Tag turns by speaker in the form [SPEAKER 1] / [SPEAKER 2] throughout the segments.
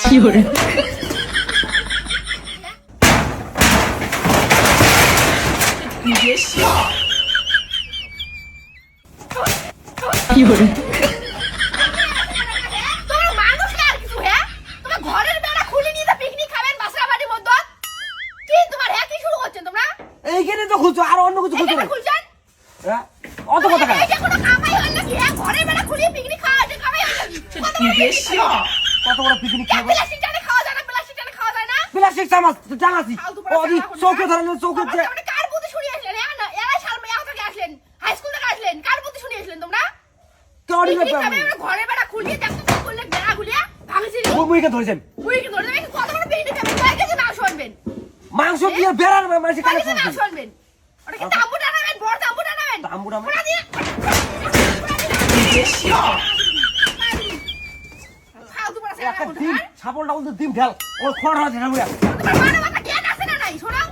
[SPEAKER 1] 有人，
[SPEAKER 2] 你别笑，
[SPEAKER 1] 有人，
[SPEAKER 3] তোমার মানুষ আর কিছু হ্যাঁ তোমার ঘরের বেড়া খুলে নিয়ে পিকনিক খাবেন বাসরাবাড়ির মধ্যে কি তোমার হ্যাঁ কি শুরু করছেন তোমরা
[SPEAKER 4] এইখানে তো খুলছো আর অন্য কিছু খুলছো
[SPEAKER 3] এখানে খুলছেন
[SPEAKER 4] হ্যাঁ অত কথা কেন
[SPEAKER 3] এটা কোনো কামাই হয় নাকি হ্যাঁ ঘরের বেড়া খুলে পিকনিক খাওয়া এটা কামাই হয় নাকি
[SPEAKER 2] 你别笑，কত
[SPEAKER 4] বড় পিকনিক খাবো
[SPEAKER 3] প্লাস্টিক টানে খাওয়া যায় না প্লাস্টিক টানে খাওয়া যায় না
[SPEAKER 4] প্লাস্টিক চামচ জানাছি
[SPEAKER 3] ফালতু
[SPEAKER 4] ও দি চৌকে ধরেন চৌকে যে
[SPEAKER 3] তোমরা কার বুদ্ধি শুনিয়ে আসলেন হ্যাঁ না এরা সাল মেয়া থেকে আসলেন হাই স্কুল থেকে আসলেন কার বুদ্ধি শুনিয়ে আসলেন তোমরা
[SPEAKER 4] কেউরি
[SPEAKER 3] পিকনিক
[SPEAKER 4] না
[SPEAKER 3] খাবে আমরা ঘরের বেড়া খুলিয়ে দেখো তো করলে বেড়া খুলিয়ে ভাঙছি
[SPEAKER 4] মুইকে ধরেছেন
[SPEAKER 3] মুই কি ধরে দেবেন কত বড় পিকনিক খাবে কয় কেজি মাংস আনবেন
[SPEAKER 4] মাংস দিয়ে বেড়ার মাঝে
[SPEAKER 3] কয়
[SPEAKER 4] কানে
[SPEAKER 3] কেজি মাংস আনবেন ওটা কি তাম্বু টানাবেন বড় তাম্বু টানাবেন
[SPEAKER 4] তাম্বু টানাবেন?
[SPEAKER 3] ওটা দিয়ে
[SPEAKER 2] 你别笑，ফালতু
[SPEAKER 3] বড়
[SPEAKER 4] একটা ডিম ছাপলটা বলতে ডিম ঢাল ওর খড় আছে না বুয়া
[SPEAKER 3] তোমার মানে মাথা জ্ঞান আছে না নাই শোনাও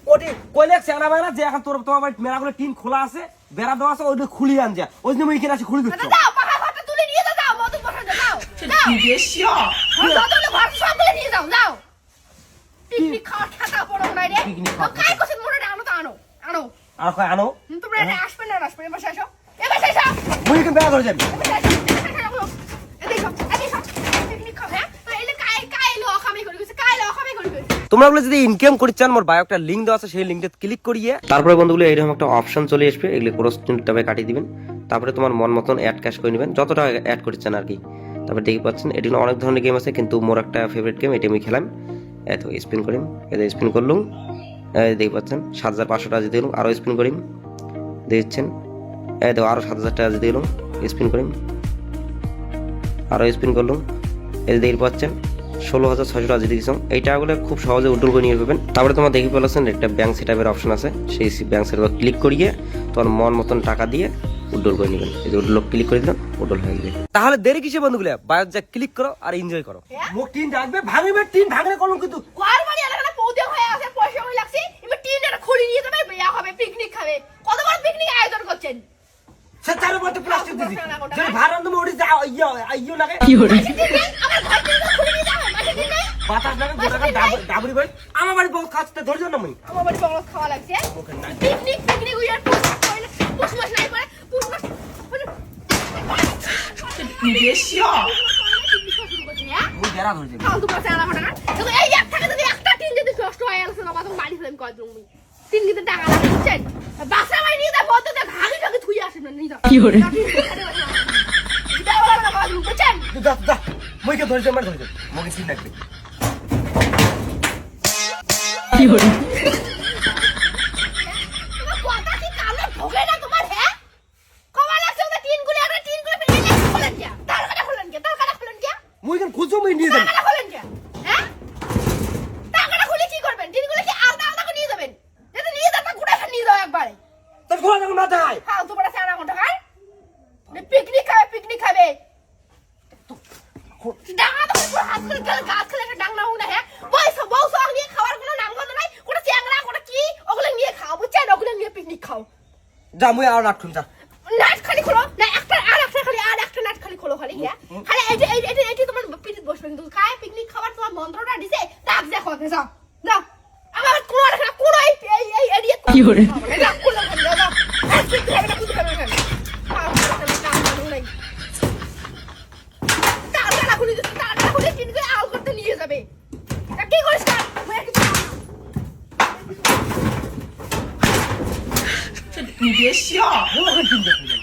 [SPEAKER 4] ওটি কইলে চেংড়া বাংলা যে এখন তোর তোমার বাড়ি মেরাগুলো টিন খোলা আছে বেড়া দেওয়া আছে ওইটা খুলি আন যা ওই জন্য মুইকে আসি খুলি দিচ্ছ
[SPEAKER 3] যাও পাখা ঘরটা তুলে নিয়ে যাও মধু বসে যাও যাও
[SPEAKER 2] 你别笑，যত
[SPEAKER 3] ঘর সবগুলো নিয়ে যাও যাও পিকনিক খাওয়ার খাতা পড়ো নাই রে
[SPEAKER 4] পিকনিক খাওয়ার
[SPEAKER 3] কাই কোসে মোড়ে আনো তো আনো আনো
[SPEAKER 4] আর কয় আনো
[SPEAKER 3] তোমরা এটা আসবে না আসবে এবার শেষ এবার শেষ
[SPEAKER 4] মুইকে বেড়া ধরেছেন তোমরা বলে যদি ইনকাম করতে চান মোর বায়ো একটা লিংক দেওয়া আছে সেই লিংকটা ক্লিক করিয়ে তারপরে বন্ধুগুলো এরকম একটা অপশন চলে আসবে এগুলো ক্রস ট্যাবে কাটিয়ে দিবেন তারপরে তোমার মন মতন অ্যাড ক্যাশ করে নেবেন যত টাকা অ্যাড করতে চান আর কি তারপরে দেখতে পাচ্ছেন এটি অনেক ধরনের গেম আছে কিন্তু মোর একটা ফেভারিট গেম এটা আমি খেলাম এত স্পিন করিম এটা স্পিন করলুম দেখতে পাচ্ছেন 7500 টাকা জিতে গেলাম আরও স্পিন করিম দেখছেন এই তো আরও 7000 টাকা জিতে গেলাম স্পিন করিম আরও স্পিন করলাম এই দেখতে পাচ্ছেন 16600 টাকা জিতে গেছিলাম এই টাকাগুলো খুব সহজে উইথড্রল করে নিয়ে পাবেন তারপরে তোমার দেখতে পাচ্ছেন একটা ব্যাংক সেটআপের অপশন আছে সেই ব্যাংক সেটআপে ক্লিক করিয়ে তোমার মন মতন টাকা দিয়ে উইথড্রল করে নেবেন এই যে উইথড্রল ক্লিক করে দিলাম উইথড্রল হয়ে যাবে তাহলে দেরি কিসে বন্ধুগুলো বায়ো যা ক্লিক করো আর এনজয় করো মুখ টিন রাখবে ভাঙবে টিন ভাঙলে করলাম কিন্তু সে চার মধ্যে প্লাস্টিক দিছি যে ভাড়ান তুমি ওড়ি যাও আইয়ো লাগে
[SPEAKER 1] 有人，
[SPEAKER 4] বাতাস লাগে গোটাকা ডাবরি ভাই আমার বাড়ি বহুত খাচ্ছে ধরছো না মুই
[SPEAKER 2] 你别笑，মুই
[SPEAKER 4] বেড়া ধরছি
[SPEAKER 1] 有人，
[SPEAKER 4] যা যা মুইকে ধরছে আমার ধরছে মুখে ঠিক লাগবে
[SPEAKER 1] 有人，
[SPEAKER 4] মুই কেন খুঁজো মুই নিয়ে যাই তোর ঘোড়া যখন মাথায়
[SPEAKER 3] পিকনিক খাবে পিকনিক খাবে ডাঙা তো পুরো হাত করে গেল গাছ খেলে একটা ডাঙনা উনা হ্যাঁ বউ সব নিয়ে খাওয়ার কোনো নাম গন্ধ নাই কোটা চ্যাংড়া কোটা কি ওগুলো নিয়ে খাও বুঝছেন ওগুলো নিয়ে পিকনিক খাও
[SPEAKER 4] যা মুই আর রাখুন যা
[SPEAKER 3] নাট খালি খোলো না একটা নাট খালি খোলো খালি হ্যাঁ খালি এই তোমার পিটিত বসবে কিন্তু খায় পিকনিক খাবার তোমার মন্ত্রটা দিছে তাক দেখো যাও যাও আমার কোনো রাখা কোনো এই এরিয়া
[SPEAKER 1] কি করে?
[SPEAKER 3] যাও কোলা যাও যাও ঠিক খাবে না বুঝতে পারবে না নিয়ে যাবে কি করিস
[SPEAKER 2] 你别笑。
[SPEAKER 4] মুখে ঠিক দেখি